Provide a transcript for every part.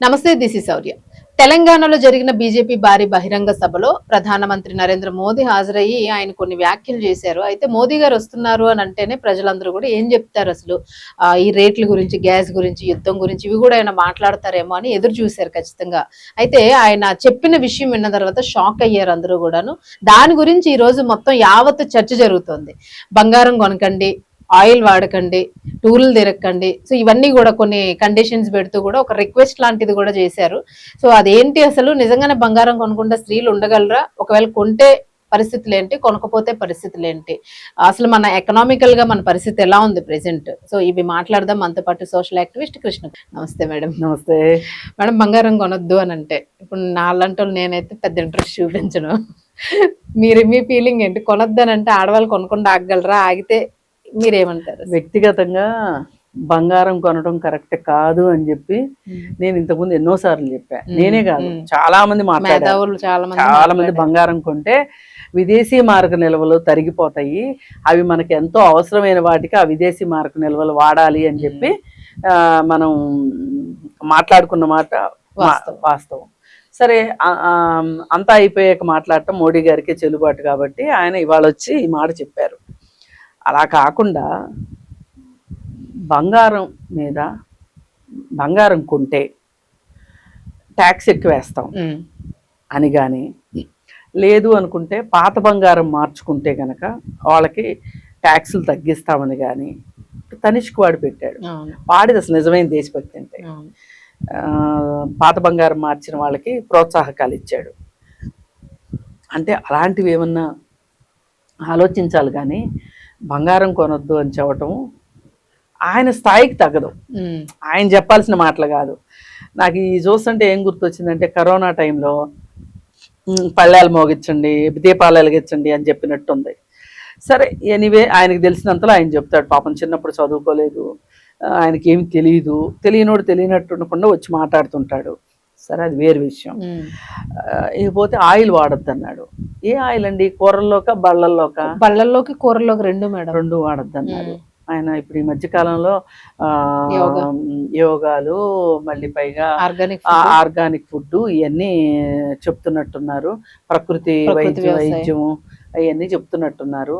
నమస్తే, this is శౌర్య. తెలంగాణలో జరిగిన బీజేపీ భారీ బహిరంగ సభలో ప్రధానమంత్రి నరేంద్ర మోదీ హాజరయ్యి ఆయన కొన్ని వ్యాఖ్యలు చేశారు. అయితే మోదీ గారు వస్తున్నారు అని అంటేనే ప్రజలందరూ కూడా ఏం చెప్తారు అసలు, ఈ రేట్ల గురించి, గ్యాస్ గురించి, యుద్ధం గురించి ఇవి కూడా ఆయన మాట్లాడతారేమో అని ఎదురు చూశారు ఖచ్చితంగా. అయితే ఆయన చెప్పిన విషయం విన్న తర్వాత షాక్ అయ్యారు అందరూ కూడాను. దాని గురించి ఈ రోజు మొత్తం యావత్తు చర్చ జరుగుతోంది. బంగారం కొనకండి, ఆయిల్ వాడకండి, టూర్లు తిరగకండి. సో ఇవన్నీ కూడా కొన్ని కండిషన్స్ పెడుతూ కూడా ఒక రిక్వెస్ట్ లాంటిది కూడా చేశారు. సో అదేంటి, అసలు నిజంగానే బంగారం కొనుక్కుంటే స్త్రీలు ఉండగలరా? ఒకవేళ కొంటే పరిస్థితులు ఏంటి, కొనకపోతే పరిస్థితులు ఏంటి, అసలు మన ఎకనామికల్ గా మన పరిస్థితి ఎలా ఉంది ప్రెసెంట్? సో ఇవి మాట్లాడదాం. మనతో పాటు సోషల్ యాక్టివిస్ట్ కృష్ణ. నమస్తే మేడం. నమస్తే మేడం, బంగారం కొనొద్దు అని అంటే ఇప్పుడు నాలంటి నేనైతే పెద్ద ఇంట్రెస్ట్ చూపించను. మీ ఫీలింగ్ ఏంటి? కొనొద్దు అని అంటే ఆడవాళ్ళు కొనకుండా ఆగగలరా? ఆగితే మీరేమంటారు? వ్యక్తిగతంగా బంగారం కొనడం కరెక్ట్ కాదు అని చెప్పి నేను ఇంతకుముందు ఎన్నోసార్లు చెప్పా. నేనే కాదు, చాలా మంది మాట్లాడారు. చాలా మంది బంగారం కొంటే విదేశీ మారక నిల్వలు తరిగిపోతాయి, అవి మనకి ఎంతో అవసరమైన వాటికి ఆ విదేశీ మారక నిల్వలు వాడాలి అని చెప్పి మనం మాట్లాడుకున్న మాట వాస్తవం. సరే, అంతా అయిపోయాక మాట్లాడటం మోడీ గారికి చెల్లుబాటు కాబట్టి ఆయన ఇవాళ వచ్చి ఈ మాట చెప్పారు. అలా కాకుండా బంగారం కొంటే ట్యాక్స్ ఎక్కువ వేస్తాం అని కానీ, లేదు అనుకుంటే పాత బంగారం మార్చుకుంటే కనుక వాళ్ళకి ట్యాక్సులు తగ్గిస్తామని కానీ తనిష్క్ వాడు పెట్టాడు. వాడిది అసలు నిజమైన దేశభక్తి అంటే పాత బంగారం మార్చిన వాళ్ళకి ప్రోత్సాహకాలు ఇచ్చాడు. అంటే అలాంటివి ఏమన్నా ఆలోచించాలి కానీ బంగారం కొనొద్దు అని చెప్పటం ఆయన స్థాయికి తగ్గదు. ఆయన చెప్పాల్సిన మాటలు కాదు. నాకు ఈ చూస్తుంటే ఏం గుర్తొచ్చిందంటే, కరోనా టైంలో పళ్ళాలు మోగించండి, దీపాలు వెలిగించండి అని చెప్పినట్టుంది. సరే, ఎనీవే ఆయనకు తెలిసినంతలో ఆయన చెప్తాడు. పాపం చిన్నప్పుడు చదువుకోలేదు, ఆయనకి ఏమి తెలియదు, తెలియనోడు తెలియనట్టు ఉండకుండా వచ్చి మాట్లాడుతుంటాడు. సరే, అది వేరు విషయం. ఇకపోతే ఆయిల్ వాడద్దు అన్నాడు. ఏ ఆయిల్ అండి? కూరల్లోక బళ్ళల్లోకి కూరల్లోకి రెండు వాడద్దు అన్నారు ఆయన. ఇప్పుడు ఈ మధ్యకాలంలో యోగాలు, మళ్ళీ పైగా ఆర్గానిక్ ఫుడ్ ఇవన్నీ చెప్తున్నట్టున్నారు. ప్రకృతి వైద్యము అవన్నీ చెప్తున్నట్టున్నారు.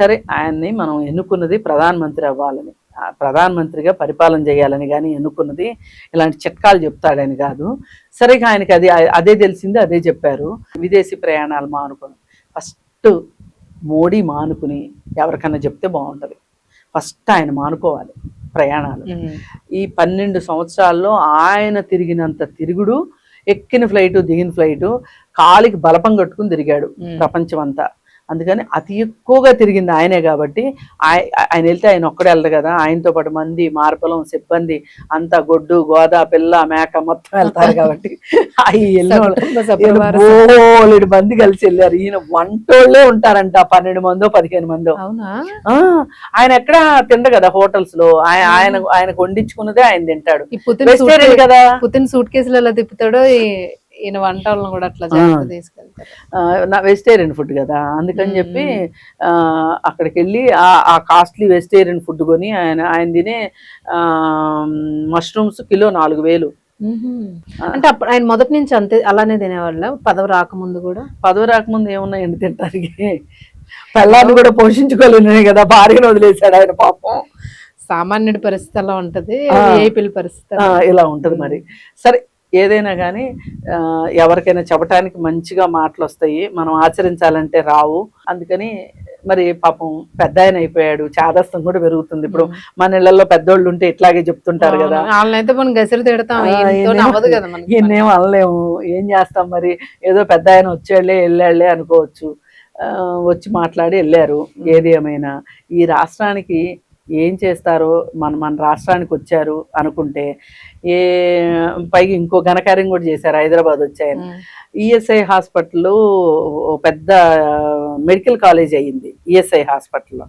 సరే, ఆయన్ని మనం ఎన్నుకున్నది ప్రధానమంత్రి అవ్వాలని, ప్రధానమంత్రిగా పరిపాలన చేయాలని కానీ ఎన్నుకున్నది ఇలాంటి చిట్కాలు చెప్తాడని కాదు. సరే, ఆయనకి అదే తెలిసింది, అదే చెప్పారు. విదేశీ ప్రయాణాలు మానుకొని ఫస్ట్ మోడీ మానుకుని ఎవరికన్నా చెప్తే బాగుంటుంది. ఫస్ట్ ఆయన మానుకోవాలి ప్రయాణాలు. ఈ 12 సంవత్సరాల్లో ఆయన తిరిగినంత తిరుగుడు, ఎక్కిన ఫ్లైటు, దిగిన ఫ్లైటు, కాలికి బలపం కట్టుకుని తిరిగాడు ప్రపంచం అంతా. అందుకని అతి ఎక్కువగా తిరిగింది ఆయనే కాబట్టి ఆయన వెళ్తే ఆయన ఒక్కడే వెళ్ళదు కదా, ఆయనతో పాటు మంది, మార్పలం, సిబ్బంది అంతా గొడ్డు, గోద, పిల్ల, మేక మొత్తం వెళ్తారు కాబట్టి బోలెడు మంది కలిసి వెళ్ళారు. ఈయన వంటోళ్లే ఉంటారంట, 12 మందో 15 మందో. ఆయన ఎక్కడ తిండు కదా హోటల్స్ లో, ఆయనకు వండించుకున్నదే ఆయన తింటాడు కదా. పుతిన్ సూట్ కేసులు ఎలా తిప్పుతాడో ఈయన వంటలను కూడా అట్లా తీసుకెళ్తారు. వెజిటేరియన్ ఫుడ్ కదా, అందుకని చెప్పి అక్కడికి వెళ్ళి ఆ కాస్ట్లీ వెజిటేరియన్ ఫుడ్ కొని ఆయన తినే మష్రూమ్స్ కిలో 4,000. అంటే అప్పుడు ఆయన మొదటి నుంచి అంతే అలానే తినేవాళ్ళ? పదవి రాకముందు కూడా? పదవి రాకముందు ఏమున్నాయండి తింటానికి? పెళ్ళాన్ని కూడా పోషించుకోలేనే కదా, భార్యను వదిలేశాడు ఆయన. పాపం సామాన్యుడి పరిస్థితి అలా ఉంటది, ఏపీల పరిస్థితి ఇలా ఉంటది. మరి సరే, ఏదైనా కానీ ఎవరికైనా చెప్పటానికి మంచిగా మాటలు వస్తాయి, మనం ఆచరించాలంటే రావు. అందుకని మరి పాపం పెద్ద ఆయన అయిపోయాడు, చాదస్తం కూడా పెరుగుతుంది. ఇప్పుడు మన ఇళ్లలో పెద్దోళ్ళు ఉంటే ఇట్లాగే చెప్తుంటారు కదా, వాళ్ళనైతే మనం గసిరి తిడతాం, ఈయనేం అనలేము, ఏం చేస్తాం మరి. ఏదో పెద్ద ఆయన వచ్చేళ్లే వెళ్ళాళ్లే అనుకోవచ్చు, వచ్చి మాట్లాడి వెళ్ళారు. ఏది ఏమైనా ఈ రాష్ట్రానికి ఏం చేస్తారో, మన రాష్ట్రానికి వచ్చారు అనుకుంటే పైకి ఇంకో ఘనకార్యం కూడా చేశారు. హైదరాబాద్ వచ్చాయని ఈఎస్ఐ హాస్పిటల్ పెద్ద మెడికల్ కాలేజ్ అయ్యింది. ఈఎస్ఐ హాస్పిటల్లో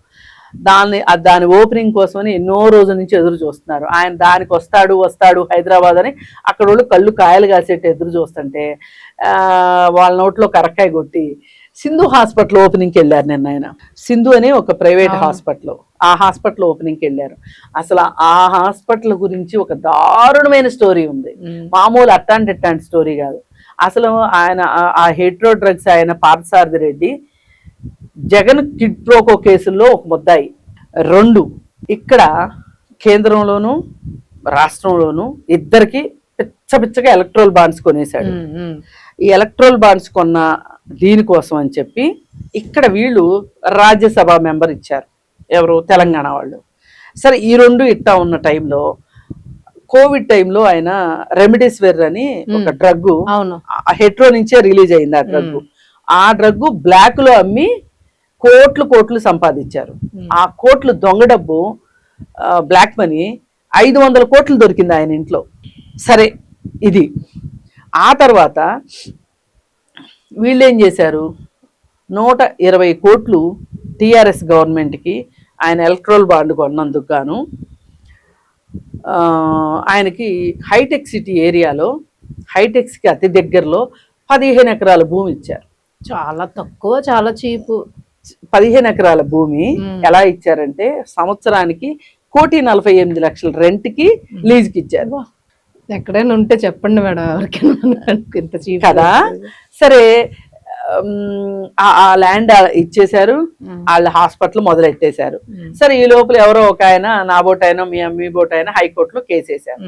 దాని ఓపెనింగ్ కోసమని ఎన్నో రోజుల నుంచి ఎదురు చూస్తున్నారు. ఆయన దానికి వస్తాడు హైదరాబాద్ అని అక్కడ వాళ్ళు కళ్ళు కాయలు కాసేట్టు ఎదురు చూస్తుంటే వాళ్ళ నోట్లో కరక్కాయ కొట్టి సింధు హాస్పిటల్ ఓపెనింగ్కి వెళ్ళారు నిన్న ఆయన. సింధు అని ఒక ప్రైవేట్ హాస్పిటల్, ఆ హాస్పిటల్ ఓపెనింగ్కి వెళ్ళారు. అసలు ఆ హాస్పిటల్ గురించి ఒక దారుణమైన స్టోరీ ఉంది. మామూలు అట్టాంటి స్టోరీ కాదు. అసలు ఆయన ఆ హెట్రో డ్రగ్స్ ఆయన పార్థసారథి రెడ్డి జగన్ కిడ్ ప్రోకో కేసుల్లో ఒక ముద్దాయి. 2 ఇక్కడ కేంద్రంలోను రాష్ట్రంలోను ఇద్దరికి పిచ్చగా ఎలక్ట్రల్ బాండ్స్ కొనేశాడు. ఈ ఎలక్ట్రల్ బాండ్స్ కొన్న దీనికోసం అని చెప్పి ఇక్కడ వీళ్ళు రాజ్యసభ మెంబర్ ఇచ్చారు. ఎవరు? తెలంగాణ వాళ్ళు. సరే, ఈ 2 ఇట్టా ఉన్న టైంలో కోవిడ్ టైంలో ఆయన రెమిడిసివిర్ అని ఒక డ్రగ్ హెట్రో నుంచే రిలీజ్ అయింది. ఆ డ్రగ్ బ్లాక్ లో అమ్మి కోట్లు సంపాదించారు. ఆ కోట్లు దొంగ డబ్బు, బ్లాక్ మనీ 500 కోట్లు దొరికింది ఆయన ఇంట్లో. సరే, ఇది ఆ తర్వాత వీళ్ళు ఏం చేశారు, 120 కోట్లు టిఆర్ఎస్ గవర్నమెంట్కి ఆయన ఎలక్ట్రల్ బాండ్ కొన్నందుకు గాను ఆయనకి హైటెక్ సిటీ ఏరియాలో, హైటెక్స్కి అతి దగ్గరలో 15 ఎకరాల భూమి ఇచ్చారు. చాలా తక్కువ, చాలా చీపు. 15 ఎకరాల భూమి ఎలా ఇచ్చారంటే సంవత్సరానికి 1,48,00,000 రెంట్కి లీజ్కి ఇచ్చారు. ఎక్కడైనా ఉంటే చెప్పండి మేడం, ఎవరికైనా ఇంత చీప్ కదా. సరే, ఆ ల్యాండ్ ఇచ్చేశారు, వాళ్ళ హాస్పిటల్ మొదలెట్టేశారు. సరే, ఈ లోపల ఎవరో ఒక ఆయన, నా బోటైనా మీ బోటైనా హైకోర్టులో కేసేశారు.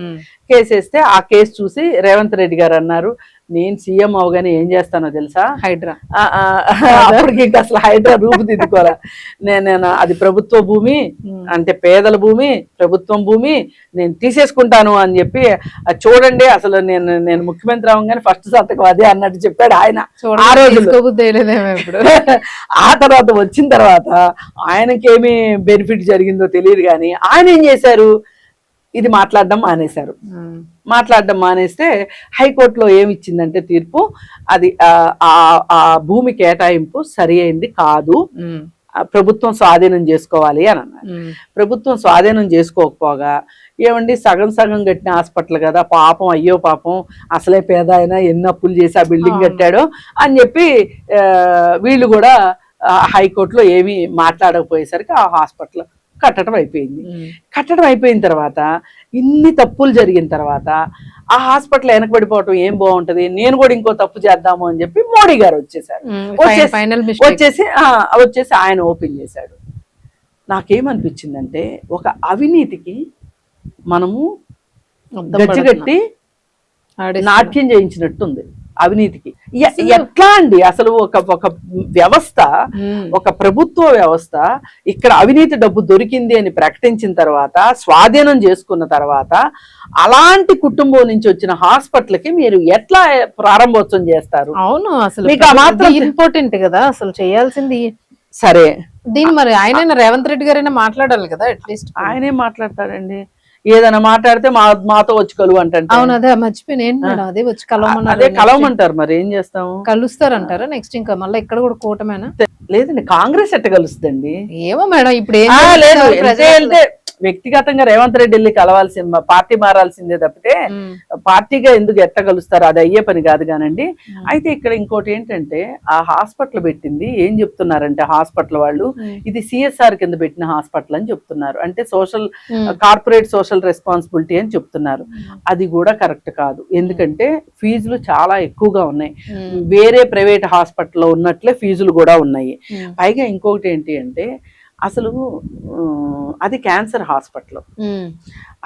కేసేస్తే ఆ కేసు చూసి రేవంత్ రెడ్డి గారు అన్నారు, నేను సీఎం అవగానే ఏం చేస్తానో తెలుసా, హైడ్రా. అప్పటికి ఇంకా అసలు హైడ్రా రూపుదిద్దుకోరా, నేను అది ప్రభుత్వ భూమి, అంటే పేదల భూమి, ప్రభుత్వం భూమి, నేను తీసేసుకుంటాను అని చెప్పి, చూడండి అసలు నేను ముఖ్యమంత్రి అవగానే ఫస్ట్ సంతకం అదే అన్నట్టు చెప్పాడు ఆయన ఆ రోజు. ఆ తర్వాత వచ్చిన తర్వాత ఆయనకేమి బెనిఫిట్ జరిగిందో తెలియదు, కానీ ఆయన ఏం చేశారు, ఇది మాట్లాడడం మానేశారు. మాట్లాడడం మానేస్తే హైకోర్టులో ఏమి ఇచ్చిందంటే తీర్పు, అది ఆ భూమి కేటాయింపు సరి అయింది కాదు, ప్రభుత్వం స్వాధీనం చేసుకోవాలి అని అన్నారు. ప్రభుత్వం స్వాధీనం చేసుకోకపోగా, ఏమండి సగం కట్టిన హాస్పిటల్ కదా, పాపం, అయ్యో పాపం, అసలే పేద ఆయన ఎన్ని అప్పులు చేసి ఆ బిల్డింగ్ కట్టాడు అని చెప్పి వీళ్ళు కూడా హైకోర్టులో ఏమీ మాట్లాడకపోయేసరికి ఆ హాస్పిటల్ కట్టడం అయిపోయింది. కట్టడం అయిపోయిన తర్వాత, ఇన్ని తప్పులు జరిగిన తర్వాత ఆ హాస్పిటల్ వెనకబడిపోవటం ఏం బాగుంటది, నేను కూడా ఇంకో తప్పు చేద్దాము అని చెప్పి మోడీ గారు వచ్చేసారు. వచ్చేసి ఆయన ఓపెన్ చేశాడు. నాకేమనిపించిందంటే, ఒక అవినీతికి మనము గజ్జిగట్టి నాట్యం చేయించినట్టుంది. అవినీతికి ఎట్లా అండి, అసలు ఒక వ్యవస్థ, ఒక ప్రభుత్వ వ్యవస్థ ఇక్కడ అవినీతి డబ్బు దొరికింది అని ప్రకటించిన తర్వాత, స్వాధీనం చేసుకున్న తర్వాత, అలాంటి కుటుంబం నుంచి వచ్చిన హాస్పిటల్కి మీరు ఎట్లా ప్రారంభోత్సవం చేస్తారు? అవును, అసలు మీకు ఆ మాత్రం ఇంపార్టెంట్ కదా అసలు చేయాల్సింది. సరే, దీన్ని మరి ఆయన రేవంత్ రెడ్డి గారైనా మాట్లాడాలి కదా, అట్లీస్ట్. ఆయనే మాట్లాడతాడండి, ఏదైనా మాట్లాడితే మాతో వచ్చి కలువు అంటే. అవును, అదే మర్చిపోయిన, అదే వచ్చి కలవమంటారు. మరి ఏం చేస్తాము, కలుస్తారంటారా నెక్స్ట్? ఇంకా మళ్ళీ ఇక్కడ కూడా కూటమేనా? లేదండి, కాంగ్రెస్ ఎట్ట కలుస్తుందండి? ఏమో మేడం, ఇప్పుడు లేదు, వ్యక్తిగతంగా రేవంత్ రెడ్డి వెళ్ళి కలవాల్సింది, పార్టీ మారాల్సిందే తప్పితే పార్టీగా ఎందుకు ఎట్ట కలుస్తారు, అది అయ్యే పని కాదు కానండి. అయితే ఇక్కడ ఇంకోటి ఏంటంటే, ఆ హాస్పిటల్ పెట్టింది ఏం చెప్తున్నారంటే, హాస్పిటల్ వాళ్ళు ఇది సిఎస్ఆర్ కింద పెట్టిన హాస్పిటల్ అని చెప్తున్నారు. అంటే కార్పొరేట్ సోషల్ రెస్పాన్సిబిలిటీ అని చెప్తున్నారు. అది కూడా కరెక్ట్ కాదు. ఎందుకంటే ఫీజులు చాలా ఎక్కువగా ఉన్నాయి. వేరే ప్రైవేట్ హాస్పిటల్లో ఉన్నట్లే ఫీజులు కూడా ఉన్నాయి. పైగా ఇంకొకటి ఏంటి అంటే, అసలు అది క్యాన్సర్ హాస్పిటల్.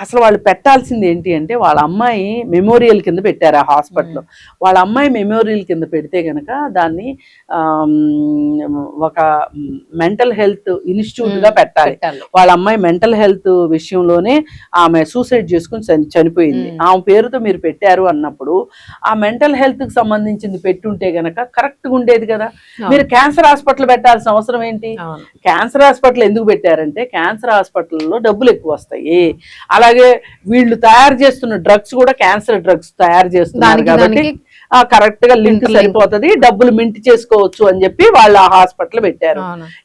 అసలు వాళ్ళు పెట్టాల్సింది ఏంటి అంటే, వాళ్ళ అమ్మాయి మెమోరియల్ కింద పెట్టారు ఆ హాస్పిటల్. వాళ్ళ అమ్మాయి మెమోరియల్ కింద పెడితే గనక దాన్ని ఒక మెంటల్ హెల్త్ ఇన్స్టిట్యూట్ గా పెట్టాలి. వాళ్ళ అమ్మాయి మెంటల్ హెల్త్ విషయంలోనే ఆమె సూసైడ్ చేసుకుని చనిపోయింది. ఆమె పేరుతో మీరు పెట్టారు అన్నప్పుడు ఆ మెంటల్ హెల్త్ కి సంబంధించింది పెట్టుంటే గనక కరెక్ట్ గా ఉండేది కదా. మీరు క్యాన్సర్ హాస్పిటల్ పెట్టాల్సిన అవసరం ఏంటి? క్యాన్సర్ హాస్పిటల్ ఎందుకు పెట్టారంటే, క్యాన్సర్ హాస్పిటల్లో డబ్బులు ఎక్కువ వస్తాయి. అలాగే వీళ్ళు తయారు చేస్తున్న డ్రగ్స్ కూడా క్యాన్సర్ డ్రగ్స్ తయారు చేస్తున్నారు కాబట్టి కరెక్ట్ గా లింక్ సరిపోతుంది, డబ్బులు మింట్ చేసుకోవచ్చు అని చెప్పి వాళ్ళు ఆ హాస్పిటల్ పెట్టారు.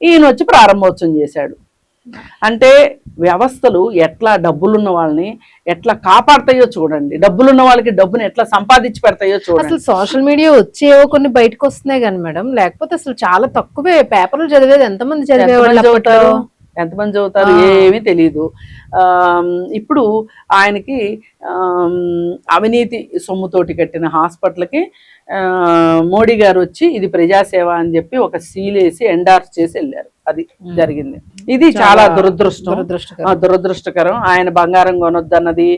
ఈయన వచ్చి ప్రారంభోత్సవం చేశాడు. అంటే వ్యవస్థలు ఎట్లా డబ్బులున్న వాళ్ళని ఎట్లా కాపాడతాయో చూడండి, డబ్బులున్న వాళ్ళకి డబ్బుని ఎట్లా సంపాదించి పెడతాయో చూడండి. అసలు సోషల్ మీడియా వచ్చేవో కొన్ని బయటకు వస్తున్నాయి కానీ మేడం, లేకపోతే అసలు చాలా తక్కువే. పేపర్లు చదివేది ఎంతమంది చదివేవాళ్ళు? ఎంతమంది చదువుతారు, ఏమీ తెలియదు. ఇప్పుడు ఆయనకి అవినీతి సొమ్ముతోటి కట్టిన హాస్పిటల్కి మోడీ గారు వచ్చి ఇది ప్రజాసేవ అని చెప్పి ఒక సీలేసి ఎండార్స్ చేసి వెళ్ళారు. అది జరిగింది. ఇది చాలా దురదృష్టకరం. ఆయన బంగారం కొనొద్దన్నది,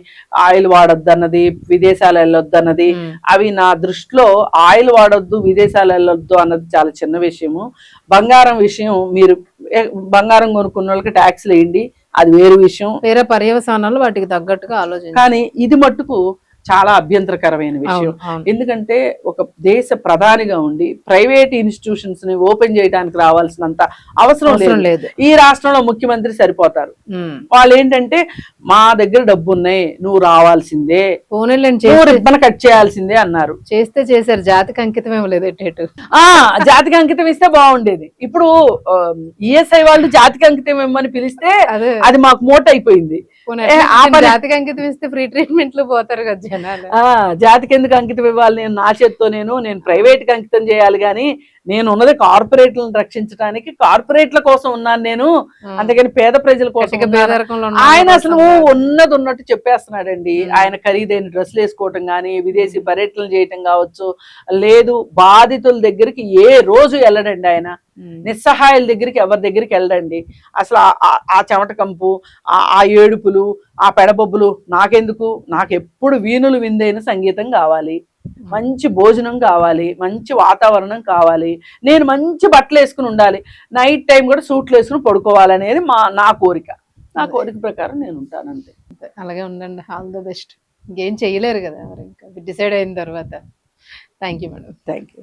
ఆయిల్ వాడొద్దన్నది, విదేశాలు వెళ్ళొద్దన్నది, అవి నా దృష్టిలో ఆయిల్ వాడొద్దు, విదేశాలు వెళ్ళొద్దు అన్నది చాలా చిన్న విషయము. బంగారం విషయం, మీరు బంగారం కొనుక్కున్న వాళ్ళకి ట్యాక్స్ వేయండి, అది వేరే విషయం, వేరే పర్యవసానాలు వాటికి తగ్గట్టుగా ఆలోచన. కానీ ఇది మట్టుకు చాలా అభ్యంతరకరమైన విషయం. ఎందుకంటే ఒక దేశ ప్రధానిగా ఉండి ప్రైవేట్ ఇన్స్టిట్యూషన్స్ ని ఓపెన్ చేయడానికి రావాల్సినంత అవసరం లేదు. ఈ రాష్ట్రంలో ముఖ్యమంత్రి సరిపోతారు. వాళ్ళు ఏంటంటే మా దగ్గర డబ్బు ఉన్నాయి, నువ్వు రావాల్సిందే, రిబ్బన్ కట్ చేయాల్సిందే అన్నారు. చేశారు. జాతికి అంకితం ఇవ్వలేదు. జాతికి అంకితం ఇస్తే బాగుండేది. ఇప్పుడు ఈఎస్ఐ వాళ్ళు జాతికి అంకితం ఇవ్వమని పిలిస్తే అది మాకు మోట అయిపోయింది. జాతికి అంకితం ఇస్తే ఫ్రీ ట్రీట్మెంట్లు పోతారు కదా జనాలు. జాతికి ఎందుకు అంకితం ఇవ్వాలి? నేను నా చేత్తో నేను ప్రైవేట్ కి అంకితం చేయాలి, కానీ నేను ఉన్నది కార్పొరేట్లను రక్షించడానికి, కార్పొరేట్ల కోసం ఉన్నాను నేను, అంతేగాని పేద ప్రజల కోసం. ఆయన అసలు ఉన్నది ఉన్నట్టు చెప్పేస్తున్నాడండి. ఆయన ఖరీదైన డ్రెస్సులు వేసుకోవటం కానీ, విదేశీ పర్యటనలు చేయటం కావచ్చు, లేదు బాధితుల దగ్గరికి ఏ రోజు వెళ్ళడండి ఆయన. నిస్సహాయాల దగ్గరికి ఎవరి దగ్గరికి వెళ్ళండి. అసలు ఆ చెమట కంపు, ఆ ఏడుపులు, ఆ పెడబొబ్బులు నాకెందుకు? నాకు ఎప్పుడు వీణులు విందైన సంగీతం కావాలి, మంచి భోజనం కావాలి, మంచి వాతావరణం కావాలి, నేను మంచి బట్టలు వేసుకుని ఉండాలి, నైట్ టైం కూడా సూట్లు వేసుకుని పడుకోవాలనేది నా కోరిక. నా కోరిక ప్రకారం నేను ఉంటాను, అంతే. అలాగే ఉండండి. All the best. ఇంకేం చెయ్యలేరు కదా మరి, ఇంకా డిసైడ్ అయిన తర్వాత. Thank you madam. Thank you.